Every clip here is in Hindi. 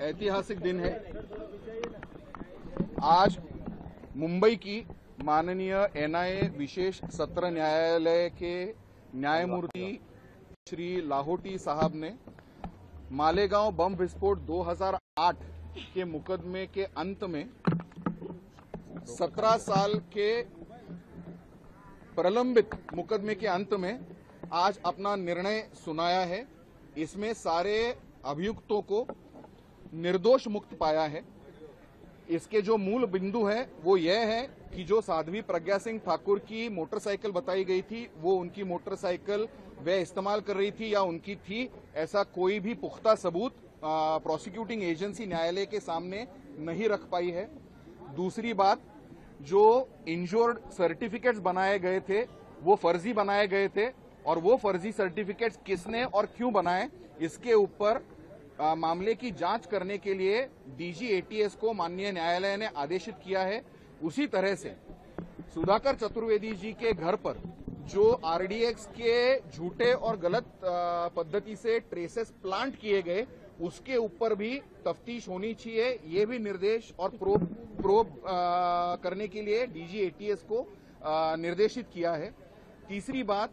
ऐतिहासिक दिन है। आज मुंबई की माननीय एनआईए विशेष सत्र न्यायालय के न्यायमूर्ति श्री लाहोटी साहब ने मालेगांव बम विस्फोट 2008 के मुकदमे के अंत में 17 साल के प्रलंबित मुकदमे के अंत में आज अपना निर्णय सुनाया है। इसमें सारे अभियुक्तों को निर्दोष मुक्त पाया है। इसके जो मूल बिंदु है वो यह है कि जो साध्वी प्रज्ञा सिंह ठाकुर की मोटरसाइकिल बताई गई थी वो उनकी मोटरसाइकिल वह इस्तेमाल कर रही थी या उनकी थी, ऐसा कोई भी पुख्ता सबूत प्रोसिक्यूटिंग एजेंसी न्यायालय के सामने नहीं रख पाई है। दूसरी बात, जो इंश्योर्ड सर्टिफिकेट्स बनाए गए थे वो फर्जी बनाए गए थे और वो फर्जी सर्टिफिकेट्स किसने और क्यों बनाए, इसके ऊपर मामले की जांच करने के लिए डीजी एटीएस को माननीय न्यायालय ने आदेशित किया है। उसी तरह से सुधाकर चतुर्वेदी जी के घर पर जो आरडीएक्स के झूठे और गलत पद्धति से ट्रेसेस प्लांट किए गए उसके ऊपर भी तफ्तीश होनी चाहिए। ये भी निर्देश और प्रोब करने के लिए डीजी एटीएस को निर्देशित किया है। तीसरी बात,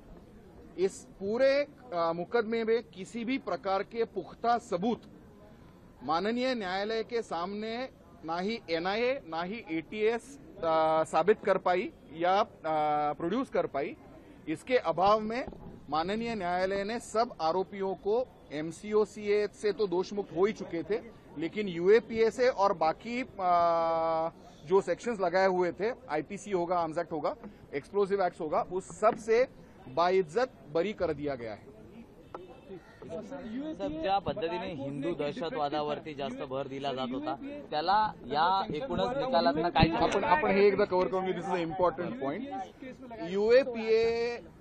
इस पूरे मुकदमे में किसी भी प्रकार के पुख्ता सबूत माननीय न्यायालय के सामने ना ही एनआईए ना ही एटीएस साबित कर पाई या प्रोड्यूस कर पाई। इसके अभाव में माननीय न्यायालय ने सब आरोपियों को एमसीओसीए से तो दोषमुक्त हो ही चुके थे, लेकिन यूएपीएसे और बाकी जो सेक्शंस लगाए हुए थे, आईपीसी होगा, आर्म्स एक्ट होगा, एक्सप्लोसिव एक्ट होगा, उस सब से बाइज्जत बरी कर दिया गया है। ज्या पद्धतीने हिंदू दहशतवादावरती जास्त भर दिला जात होता त्याला या एकूणच निकालातनं काय आपण हे एकदा कव्हर करून, this is a important point.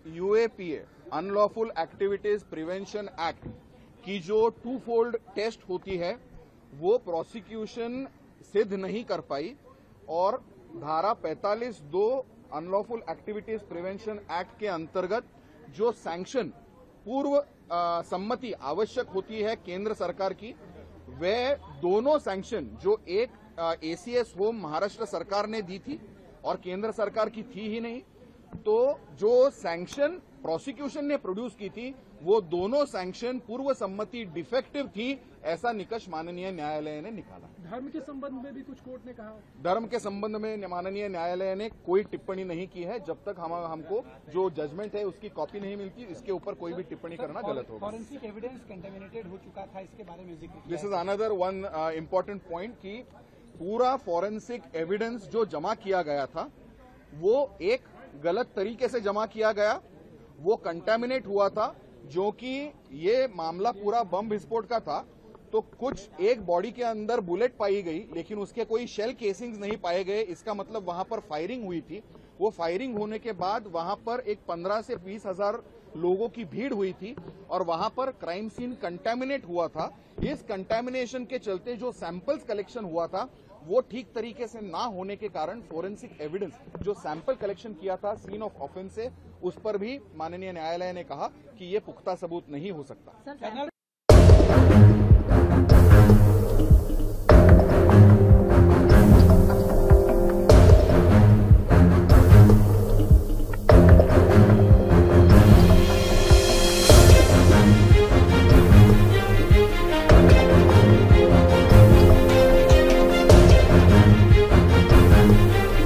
UAPA unlawful activities prevention act की जो टू फोल्ड टेस्ट होती है वो प्रोसिक्यूशन सिद्ध नहीं कर पाई और धारा 45(2) अनलॉफुल एक्टिविटीज प्रिवेंशन एक्ट के अंतर्गत जो सैंक्शन पूर्व सम्मति आवश्यक होती है केंद्र सरकार की, वह दोनों सैंक्शन जो एक एसीएस होम महाराष्ट्र सरकार ने दी थी और केंद्र सरकार की थी ही नहीं, तो जो सैंक्शन प्रोसिक्यूशन ने प्रोड्यूस की थी वो दोनों सैंक्शन पूर्व सम्मति डिफेक्टिव थी, ऐसा निष्कर्ष माननीय न्यायालय ने निकाला। धर्म के संबंध में भी कुछ कोर्ट ने कहा? धर्म के संबंध में माननीय न्यायालय ने कोई टिप्पणी नहीं की है। जब तक हमको जो जजमेंट है उसकी कॉपी नहीं मिलती, इसके ऊपर कोई भी टिप्पणी करना गलत होगा। फॉरेंसिक एविडेंस कंटेमिनेटेड हो चुका था, इसके बारे में जिक्र this is another one important point कि पूरा फॉरेंसिक एविडेंस जो जमा किया गया था वो एक गलत तरीके से जमा किया गया, वो कंटेमिनेट हुआ था। जो कि ये मामला पूरा बम विस्फोट का था तो कुछ एक बॉडी के अंदर बुलेट पाई गई लेकिन उसके कोई शेल केसिंग्स नहीं पाए गए। इसका मतलब वहां पर फायरिंग हुई थी। वो फायरिंग होने के बाद वहां पर एक 15 से 20 हजार लोगों की भीड़ हुई थी और वहां पर क्राइम सीन कंटेमिनेट हुआ था। इस कंटेमिनेशन के चलते जो सैंपल्स कलेक्शन हुआ था वो ठीक तरीके से ना होने के कारण फोरेंसिक एविडेंस जो सैंपल कलेक्शन किया था सीन ऑफ ऑफेंस से, उस पर भी माननीय न्यायालय ने कहा कि ये पुख्ता सबूत नहीं हो सकता।